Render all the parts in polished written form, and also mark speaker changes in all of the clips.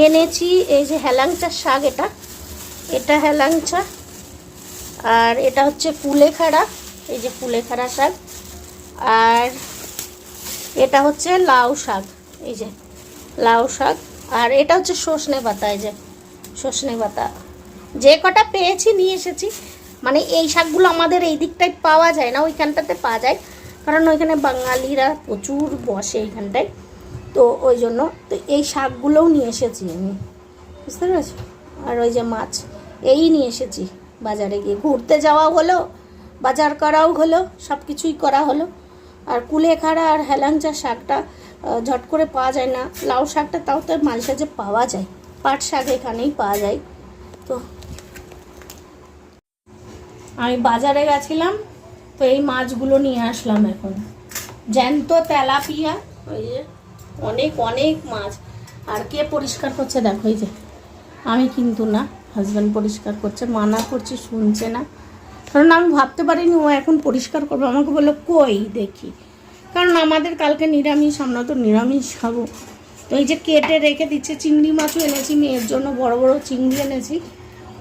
Speaker 1: এনেছি এই যে হেলাংচার শাক, এটা হেলাংচা, আর এটা হচ্ছে কুলেখাড়া, এই যে কুলেখাড়া শাক, আর এটা হচ্ছে লাউ শাক, এই যে লাউ শাক, আর এটা হচ্ছে সজনে পাতা, এই যে সজনে পাতা। যে কটা পেয়েছি নিয়ে এসেছি। মানে এই শাকগুলো আমাদের এই দিকটায় পাওয়া যায় না, ওইখানটাতে পাওয়া যায়, কারণ ওইখানে বাঙালিরা প্রচুর বসে এইখানটায়, তো ওই জন্য তো এই শাকগুলোও নিয়ে এসেছি আমি, বুঝতে পেরেছি। আর ওই যে মাছ এই নিয়ে এসেছি, বাজারে গিয়ে ঘুরতে যাওয়া হলো, বাজার করাও হলো, সব কিছুই করা হলো। আর কুলেখাড়া আর হেলাংচা শাকটা ঝট করে পাওয়া যায় না, লাউ শাকটা তাও তো মাঝে সাঝে পাওয়া যায়, পাট শাক এখানেই পাওয়া যায়। তো আমি বাজারে গেছিলাম, তো এই মাছগুলো নিয়ে আসলাম এখন, জ্যান্ত তেলাপিয়া, ওই যে অনেক অনেক মাছ। আর কে পরিষ্কার করছে দেখো, এই যে আমি কিন্তু না, হাজব্যান্ড পরিষ্কার করছে, মানা করছি শুনছে না, কারণ আমি ভাবতে পারিনি ও এখন পরিষ্কার করবে। আমাকে বললো কই দেখি, কারণ আমাদের কালকে নিরামিষ, আমরা তো নিরামিষ খাবো। তো এই যে কেটে রেখে দিচ্ছে, চিংড়ি মাছও এনেছি মেয়ের জন্য, বড় বড় চিংড়ি এনেছি,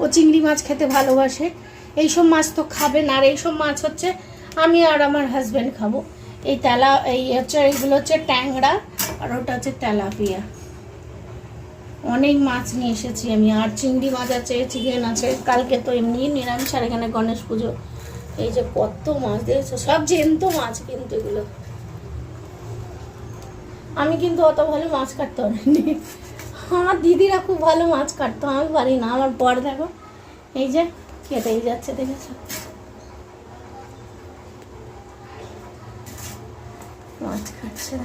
Speaker 1: ও চিংড়ি মাছ খেতে ভালোবাসে। এইসব মাছ তো খাবে না, আর এইসব মাছ হচ্ছে আমি আর আমার হাজব্যান্ড খাবো। এই হচ্ছে এইগুলো হচ্ছে ট্যাংরা, আর ওটা হচ্ছে তেলাপিয়া। অনেক মাছ নিয়ে এসেছি আমি, আর চিংড়ি মাছ আছে, চিকেন আছে, কালকে তো এমনি নিরামিষ, আর এখানে গণেশ পুজো। এই যে কত মাছ দিয়েছে, সব জ্যান্ত মাছ কিন্তু এগুলো। আমি কিন্তু অত ভালো মাছ কাটতে পারিনি, আমার দিদিরা খুব ভালো মাছ কাটতো, আমি পারি না। আমার বর দেখো এই যে কেটেই যাচ্ছে, দেখেছো মাছ কাটছে।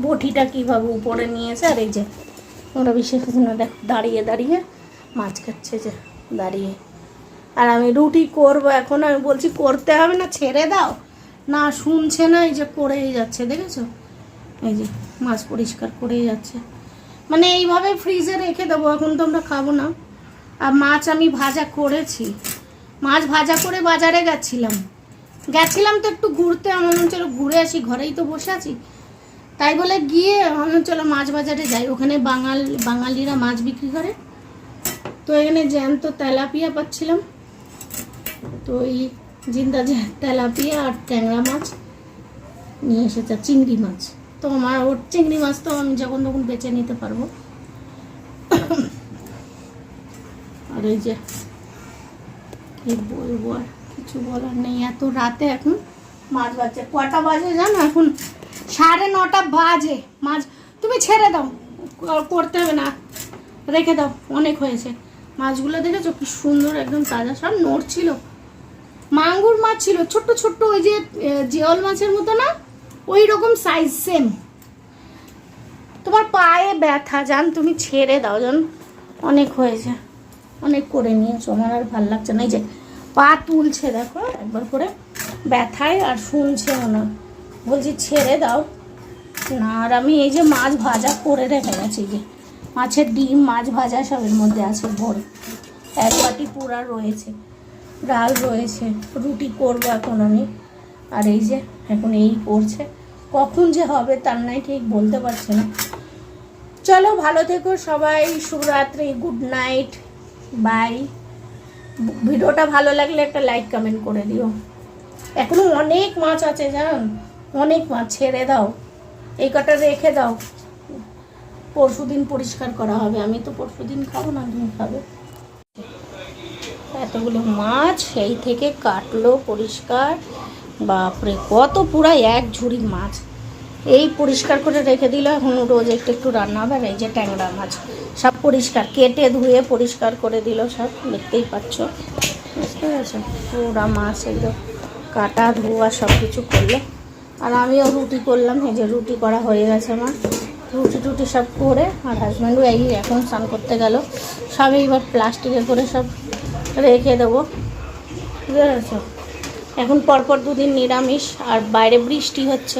Speaker 1: বটিটা কিভাবে উপরে নিয়েছে, আর এই যে ওরা বিশেষ না দেখো দাঁড়িয়ে দাঁড়িয়ে মাছ কাটছে, যে দাঁড়িয়ে। আর আমি রুটি করবো এখন, আমি বলছি করতে হবে না, ছেড়ে দাও, না শুনছে না, এই যে করেই যাচ্ছে, দেখেছো এই যে মাছ পরিষ্কার করেই যাচ্ছে। মানে এইভাবে ফ্রিজে রেখে দেবো, এখন তো আমরা খাবো না। আর মাছ আমি ভাজা করেছি, মাছ ভাজা করে বাজারে গেছিলাম তো একটু ঘুরতে, আমার মনে চলো ঘুরে আসি, ঘরেই তো বসে আছি, তাই বলে গিয়ে আমার চলো মাছ বাজারে যাই, ওখানে বাঙালিরা মাছ বিক্রি করে। তো এখানে জ্যান্ত তেলাপিয়া পাচ্ছিলাম, তো এই জিন্দা তেলাপিয়া আর ট্যাংরা মাছ নিয়ে এসেছে, চিংড়ি মাছ। তো আমার ওর চিংড়ি মাছ তো আমি যখন তখন বেছে নিতে পারবো। আর এই যে কি বলবো, আর কিছু বলার নেই, এত রাতে এখন মাছ বাজছে, কটা বাজে জানো এখন? 9:30 বাজে। মাছ তুমি ছেড়ে দাও, করতে হবে না, রেখে দাও, অনেক হয়েছে। মাছগুলো দেখেছো কি সুন্দর, একদম তাজা, সব নড়ছিল। মাঙ্গুর মাছ ছিল, ছোট্ট ছোট্ট, ওই যে জিওল মাছের মতো না, ওই রকম সাইজ, সেম। তোমার পায়ে ব্যথা জান, তুমি ছেড়ে দাও জান, অনেক হয়েছে, অনেক করে নিয়েছো, আমার আর ভাল লাগছে না। এই যে পা তুলছে দেখো একবার করে ব্যথায়, আর শুনছে না, বলছি ছেড়ে দাও না। আর আমি এই যে মাছ ভাজা করে রেখে গেছি, যে মাছের ডিম, মাছ ভাজা সবের মধ্যে আছে ভরে, এক বাটি পুরা রয়েছে, ডাল রয়েছে, রুটি করবো এখন আমি। আর এই যে এখন এই করছে, কখন যে হবে তার নাই ঠিক বলতে পারছি না। চলো ভালো থেকো সবাই, শুভরাত্রি, গুড নাইট, বাই। ভিডিওটা ভালো লাগলে একটা লাইক কমেন্ট করে দিও। এখনো অনেক মাছ আছে জান, অনেক মাছ, ছেড়ে দাও, এই কটা রেখে দাও, পরশুদিন পরিষ্কার করা হবে। আমি তো পরশুদিন খাবো না, তুমি খাবে। এতগুলো মাছ সেই থেকে কাটলো পরিষ্কার, বাপরে কত, পুরা এক ঝুড়ি মাছ এই পরিষ্কার করে রেখে দিল। এখন রোজ একটু একটু রান্না হবে। আর এই যে ট্যাংরা মাছ সব পরিষ্কার কেটে ধুয়ে পরিষ্কার করে দিল, সব দেখতেই পাচ্ছ, বুঝতে পেরেছো? পুরা মাছ এগুলো কাটা ধোয়া সব কিছু করলো। আর আমিও রুটি করলাম, এই যে রুটি করা হয়ে গেছে আমার, রুটি টুটি সব করে। আর হাজব্যান্ডও এই এখন স্নান করতে গেল, সব এইবার প্লাস্টিকে করে সব রেখে দেবো, বুঝতে পেরেছো? এখন পরপর 2 দিন নিরামিষ, আর বাইরে বৃষ্টি হচ্ছে।